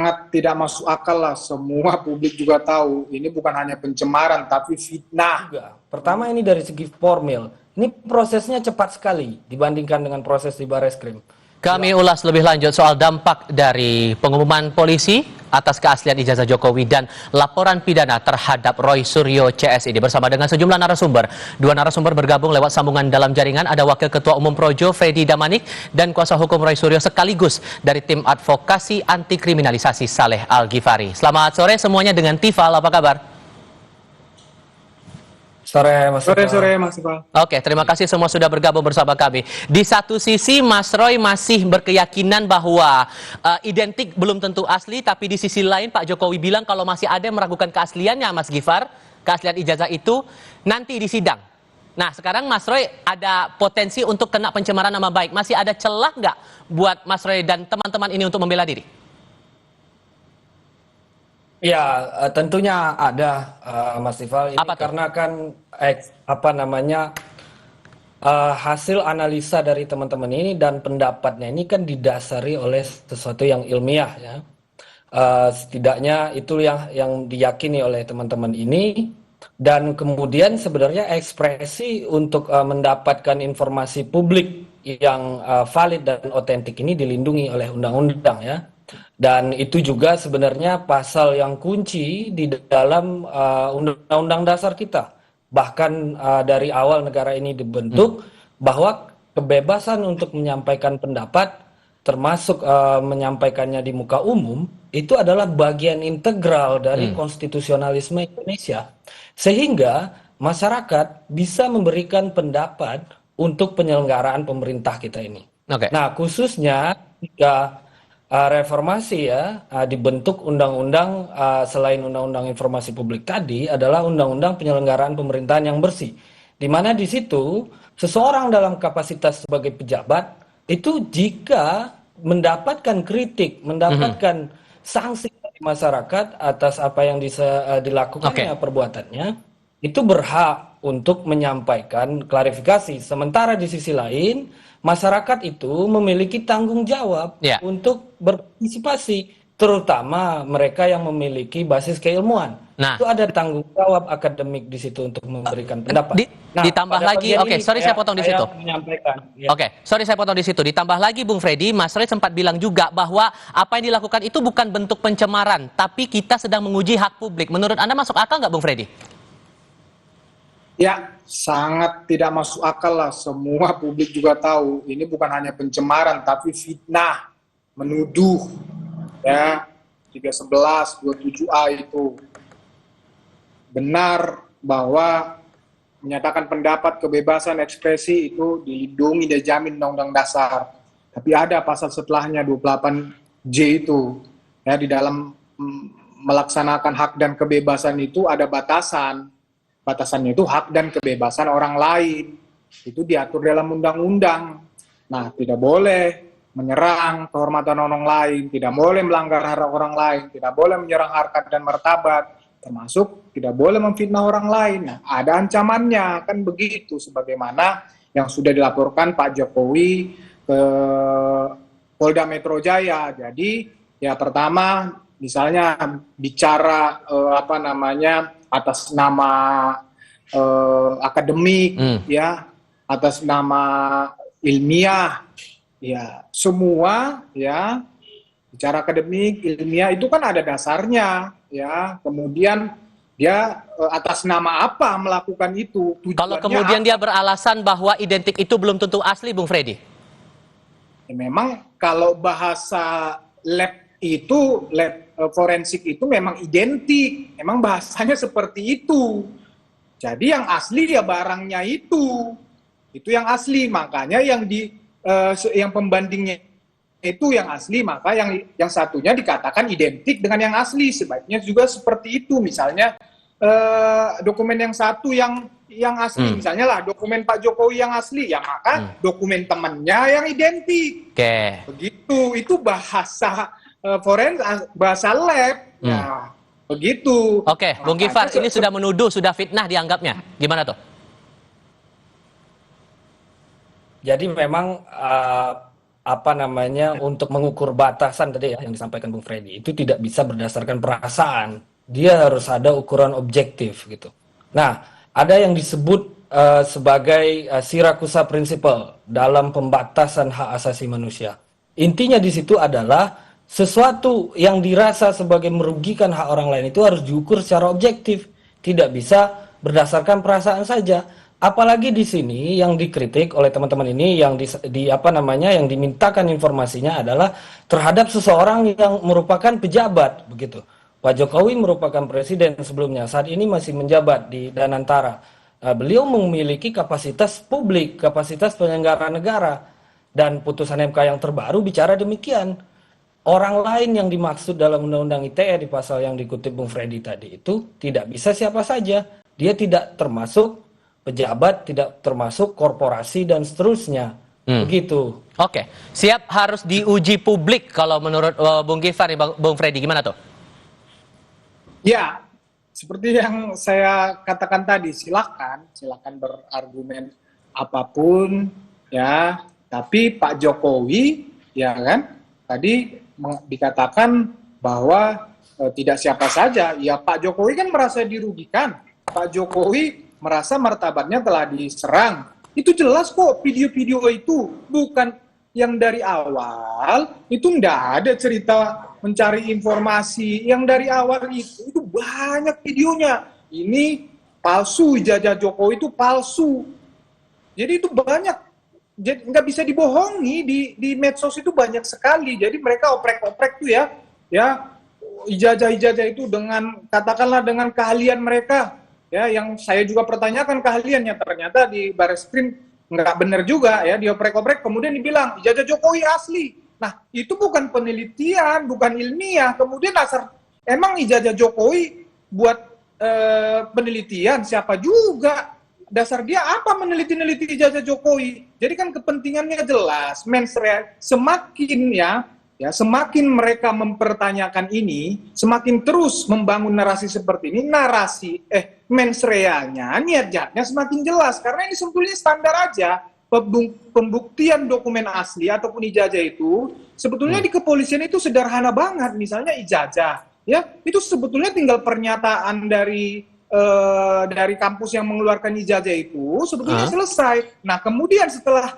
sangat tidak masuk akal lah. Semua publik juga tahu ini bukan hanya pencemaran tapi fitnah. Pertama, ini dari segi formil, ini prosesnya cepat sekali dibandingkan dengan proses di Barreskrim. Kami ulas lebih lanjut soal dampak dari pengumuman polisi atas keaslian ijazah Jokowi dan laporan pidana terhadap Roy Suryo CS ini bersama dengan sejumlah narasumber. Dua narasumber bergabung lewat sambungan dalam jaringan. Ada Wakil Ketua Umum Projo Freddy Damanik dan kuasa hukum Roy Suryo sekaligus dari tim advokasi anti kriminalisasi Saleh Al-Ghifari. Selamat sore semuanya dengan Tifal, apa kabar? Sore, Mas Tifal. Sore Mas Tifal. Oke, terima kasih semua sudah bergabung bersama kami. Di satu sisi Mas Roy masih berkeyakinan bahwa identik belum tentu asli, tapi di sisi lain Pak Jokowi bilang kalau masih ada yang meragukan keasliannya Mas Ghifar, keaslian ijazah itu nanti di sidang. Nah, sekarang Mas Roy ada potensi untuk kena pencemaran nama baik. Masih ada celah nggak buat Mas Roy dan teman-teman ini untuk membela diri? Ya, tentunya ada, Mas Tifal. Ini karena kan hasil analisa dari teman-teman ini dan pendapatnya ini kan didasari oleh sesuatu yang ilmiah ya. Setidaknya itu yang diyakini oleh teman-teman ini, dan kemudian sebenarnya ekspresi untuk mendapatkan informasi publik yang valid dan otentik ini dilindungi oleh undang-undang ya. Dan itu juga sebenarnya pasal yang kunci di dalam undang-undang dasar kita. Bahkan dari awal negara ini dibentuk, bahwa kebebasan untuk menyampaikan pendapat, termasuk menyampaikannya di muka umum, itu adalah bagian integral dari konstitusionalisme Indonesia. Sehingga masyarakat bisa memberikan pendapat untuk penyelenggaraan pemerintah kita ini. Nah, khususnya jika reformasi ya, dibentuk undang-undang selain undang-undang informasi publik tadi adalah undang-undang penyelenggaraan pemerintahan yang bersih, di mana di situ seseorang dalam kapasitas sebagai pejabat itu jika mendapatkan kritik, mendapatkan sanksi dari masyarakat atas apa yang dilakukannya perbuatannya, itu berhak untuk menyampaikan klarifikasi. Sementara di sisi lain, masyarakat itu memiliki tanggung jawab untuk berpartisipasi, terutama mereka yang memiliki basis keilmuan. Itu ada tanggung jawab akademik di situ untuk memberikan pendapat. Ditambah lagi, saya potong di situ. Sorry saya potong di situ. Ditambah lagi Bung Freddy, Mas Roy sempat bilang juga bahwa apa yang dilakukan itu bukan bentuk pencemaran, tapi kita sedang menguji hak publik. Menurut Anda masuk akal nggak Bung Freddy? Ya, sangat tidak masuk akal lah. Semua publik juga tahu ini bukan hanya pencemaran tapi fitnah, menuduh ya. 311 27A itu benar bahwa menyatakan pendapat, kebebasan ekspresi itu dilindungi dan dijamin Undang-Undang Dasar. Tapi ada pasal setelahnya 28J itu ya, di dalam melaksanakan hak dan kebebasan itu ada batasan. Batasannya itu hak dan kebebasan orang lain. Itu diatur dalam undang-undang. Nah, tidak boleh menyerang kehormatan orang lain, tidak boleh melanggar hak orang lain, tidak boleh menyerang harkat dan martabat, termasuk tidak boleh memfitnah orang lain. Nah, ada ancamannya, kan begitu, sebagaimana yang sudah dilaporkan Pak Jokowi ke Polda Metro Jaya. Jadi, ya pertama, misalnya bicara atas nama akademik, ya, atas nama ilmiah, ya semua, ya, bicara akademik, ilmiah itu kan ada dasarnya, ya. Kemudian dia atas nama apa melakukan itu? Kalau kemudian dia beralasan bahwa identik itu belum tentu asli, Bung Freddy? Ya, memang kalau bahasa lab itu, lab forensik itu memang identik, memang bahasanya seperti itu. Jadi yang asli ya barangnya itu yang asli, makanya yang pembandingnya itu yang asli, maka yang satunya dikatakan identik dengan yang asli. Sebaiknya juga seperti itu. Misalnya dokumen yang satu yang asli, misalnya lah dokumen Pak Jokowi yang asli, ya maka dokumen temannya yang identik. Begitu, itu bahasa bahasa lab. Nah, begitu. Bung Ghifar, ini sudah menuduh, sudah fitnah dianggapnya. Gimana tuh? Jadi memang untuk mengukur batasan tadi ya yang disampaikan Bung Freddy itu tidak bisa berdasarkan perasaan. Dia harus ada ukuran objektif gitu. Nah, ada yang disebut sebagai Siracusa Principle dalam pembatasan hak asasi manusia. Intinya di situ adalah sesuatu yang dirasa sebagai merugikan hak orang lain itu harus diukur secara objektif, tidak bisa berdasarkan perasaan saja. Apalagi di sini yang dikritik oleh teman-teman ini yang yang dimintakan informasinya adalah terhadap seseorang yang merupakan pejabat begitu. Pak Jokowi merupakan presiden sebelumnya, saat ini masih menjabat di Danantara. Beliau memiliki kapasitas publik, kapasitas penyelenggara negara, dan putusan MK yang terbaru bicara demikian. Orang lain yang dimaksud dalam Undang-Undang ITE di pasal yang dikutip Bung Freddy tadi itu tidak bisa siapa saja. Dia tidak termasuk pejabat, tidak termasuk korporasi dan seterusnya. Begitu. Oke, siap harus diuji publik kalau menurut Bung Gifar, Bung Freddy, gimana tuh? Ya, seperti yang saya katakan tadi, silakan berargumen apapun, ya. Tapi Pak Jokowi, ya kan, tadi dikatakan bahwa tidak siapa saja. Ya, Pak Jokowi kan merasa dirugikan. Pak Jokowi merasa martabatnya telah diserang. Itu jelas kok video-video itu, bukan yang dari awal itu nggak ada cerita mencari informasi. Yang dari awal itu banyak videonya. Ini palsu, ijazah Jokowi itu palsu. Jadi itu banyak, jadi nggak bisa dibohongi, di medsos itu banyak sekali. Jadi mereka oprek-oprek tuh ya ijazah-ijazah itu dengan katakanlah dengan keahlian mereka. Ya, yang saya juga pertanyakan keahliannya, ternyata di Barreskrim nggak benar juga ya, dioprek-oprek kemudian dibilang ijazah Jokowi asli. Nah, itu bukan penelitian, bukan ilmiah. Kemudian emang ijazah Jokowi buat penelitian siapa juga? Dasar dia apa meneliti-neliti ijazah Jokowi? Jadi kan kepentingannya jelas, mensreanya semakin semakin mereka mempertanyakan ini, semakin terus membangun narasi seperti ini, mensreanya, niat jahatnya semakin jelas. Karena ini sebetulnya standar aja, pembuktian dokumen asli ataupun ijazah itu, sebetulnya di kepolisian itu sederhana banget. Misalnya ijazah, ya itu sebetulnya tinggal pernyataan dari kampus yang mengeluarkan ijazah itu, sebetulnya selesai. Nah kemudian setelah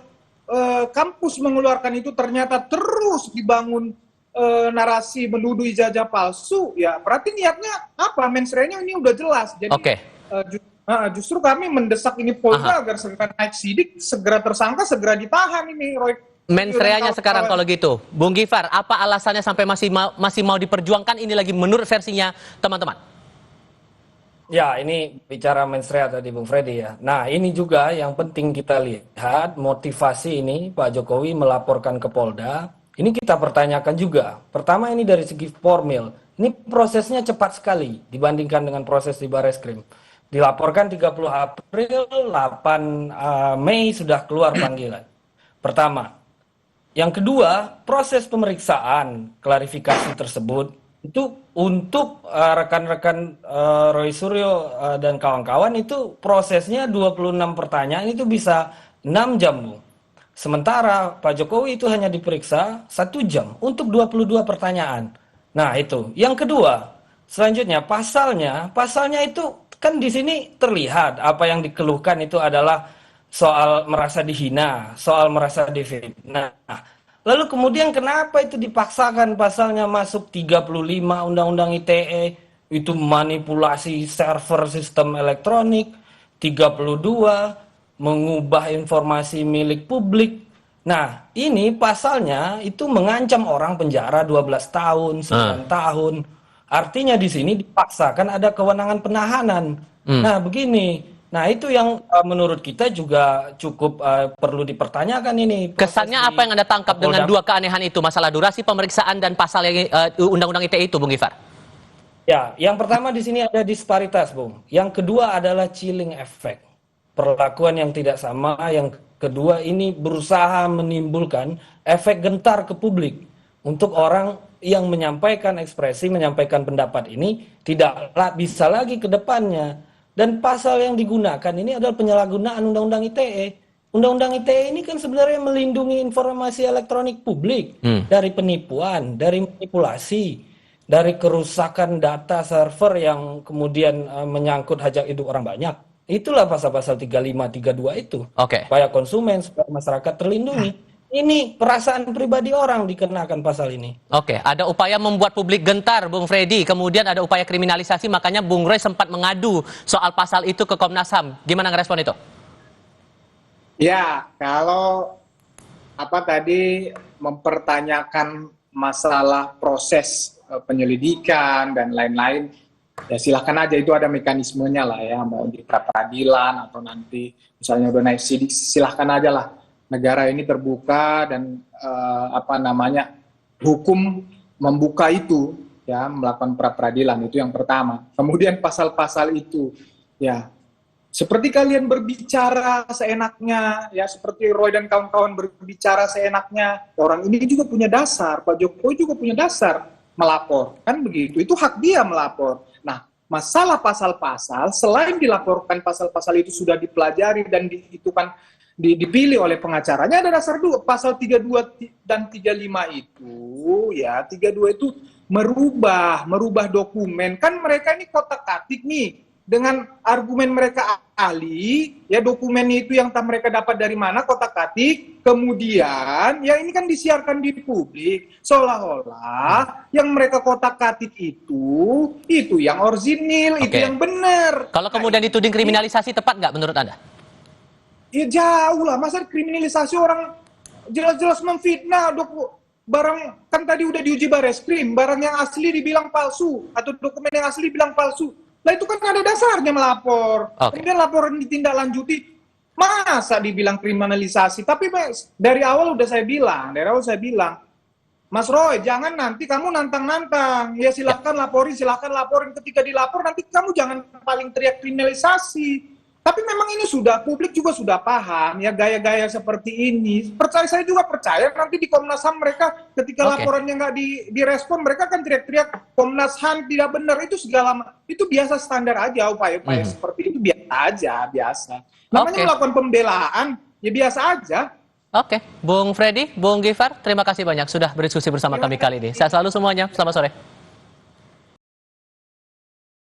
kampus mengeluarkan itu ternyata terus dibangun narasi menuduh ijazah palsu, ya berarti niatnya apa? Mensreanya ini udah jelas. Jadi justru kami mendesak ini Polda agar segera naik sidik, segera tersangka, segera ditahan ini Roy. Mensreanya sekarang kalau gitu, Bung Gifar, apa alasannya sampai masih mau diperjuangkan ini lagi menurut versinya teman-teman? Ya, ini bicara mensrea tadi Bung Freddy ya. Nah, ini juga yang penting kita lihat motivasi ini Pak Jokowi melaporkan ke Polda. Ini kita pertanyakan juga. Pertama ini dari segi formil. Ini prosesnya cepat sekali dibandingkan dengan proses di Barreskrim. Dilaporkan 30 April, 8 Mei sudah keluar panggilan. Pertama. Yang kedua, proses pemeriksaan klarifikasi tersebut itu untuk rekan-rekan Roy Suryo dan kawan-kawan itu prosesnya 26 pertanyaan itu bisa 6 jam, Bu. Sementara Pak Jokowi itu hanya diperiksa 1 jam untuk 22 pertanyaan. Nah, itu. Yang kedua, selanjutnya pasalnya itu kan di sini terlihat apa yang dikeluhkan itu adalah soal merasa dihina, soal merasa difitnah. Lalu kemudian kenapa itu dipaksakan pasalnya masuk 35 Undang-Undang ITE, itu manipulasi server sistem elektronik, 32 mengubah informasi milik publik. Nah, ini pasalnya itu mengancam orang penjara 12 tahun, 9 tahun. Artinya di sini dipaksakan ada kewenangan penahanan. Nah, begini. Nah, itu yang menurut kita juga cukup perlu dipertanyakan ini. Kesannya apa yang Anda tangkap dengan dua keanehan itu, masalah durasi pemeriksaan dan pasal yang Undang-Undang ITE itu, Bung Gifar? Ya, yang pertama di sini ada disparitas, Bung. Yang kedua adalah chilling effect. Perlakuan yang tidak sama. Yang kedua ini berusaha menimbulkan efek gentar ke publik. Untuk orang yang menyampaikan ekspresi, menyampaikan pendapat ini tidak bisa lagi ke depannya. Dan pasal yang digunakan ini adalah penyalahgunaan Undang-Undang ITE Undang-undang ITE ini kan sebenarnya melindungi informasi elektronik publik dari penipuan, dari manipulasi, dari kerusakan data server yang kemudian menyangkut hajat hidup orang banyak. Itulah pasal-pasal 35, 32 itu. Oke. Supaya konsumen, supaya masyarakat terlindungi. Ini perasaan pribadi orang dikenakan pasal ini. Oke, ada upaya membuat publik gentar, Bung Freddy. Kemudian ada upaya kriminalisasi, makanya Bung Roy sempat mengadu soal pasal itu ke Komnas HAM. Gimana ngerespon itu? Ya, kalau tadi mempertanyakan masalah proses penyelidikan dan lain-lain, ya silahkan aja, itu ada mekanismenya lah ya, mau di pra peradilan atau nanti misalnya udah naik sidik, silahkan aja lah. Negara ini terbuka dan hukum membuka itu ya, melakukan pra peradilan, itu yang pertama. Kemudian pasal-pasal itu ya, seperti kalian berbicara seenaknya, ya seperti Roy dan kawan-kawan berbicara seenaknya, orang ini juga punya dasar, Pak Jokowi juga punya dasar melapor, kan begitu, itu hak dia melapor. Nah, masalah pasal-pasal, selain dilaporkan pasal-pasal itu sudah dipelajari dan dipilih oleh pengacaranya, ada dasar dua, pasal 32 dan 35 itu, ya 32 itu merubah dokumen, kan mereka ini kotak-katik nih, dengan argumen mereka ahli, ya dokumen itu yang mereka dapat dari mana, kotak-katik, kemudian ya ini kan disiarkan di publik, seolah-olah yang mereka kotak-katik itu yang orisinil, itu yang benar. Kalau kemudian dituding kriminalisasi, tepat nggak menurut Anda? Ya jauh lah, masa kriminalisasi orang jelas-jelas memfitnah, barang kan tadi udah diuji Bareskrim, barang yang asli dibilang palsu, atau dokumen yang asli bilang palsu. Lah itu kan ada dasarnya melapor. Kemudian laporan ditindaklanjuti. Masa dibilang kriminalisasi? Tapi dari awal saya bilang, Mas Roy, jangan nanti kamu nantang-nantang. Ya silahkan laporin. Ketika dilapor nanti kamu jangan paling teriak kriminalisasi. Tapi memang ini publik juga sudah paham ya gaya-gaya seperti ini. Saya juga percaya nanti di Komnas HAM mereka ketika laporannya nggak direspon, mereka akan teriak-teriak Komnas HAM tidak benar, itu itu biasa, standar aja, upaya-upaya seperti itu biasa. Namanya melakukan pembelaan ya biasa aja. Oke, Bung Freddy, Bung Gifar, terima kasih banyak sudah berdiskusi bersama kami kali ini. Sehat selalu semuanya, selamat sore.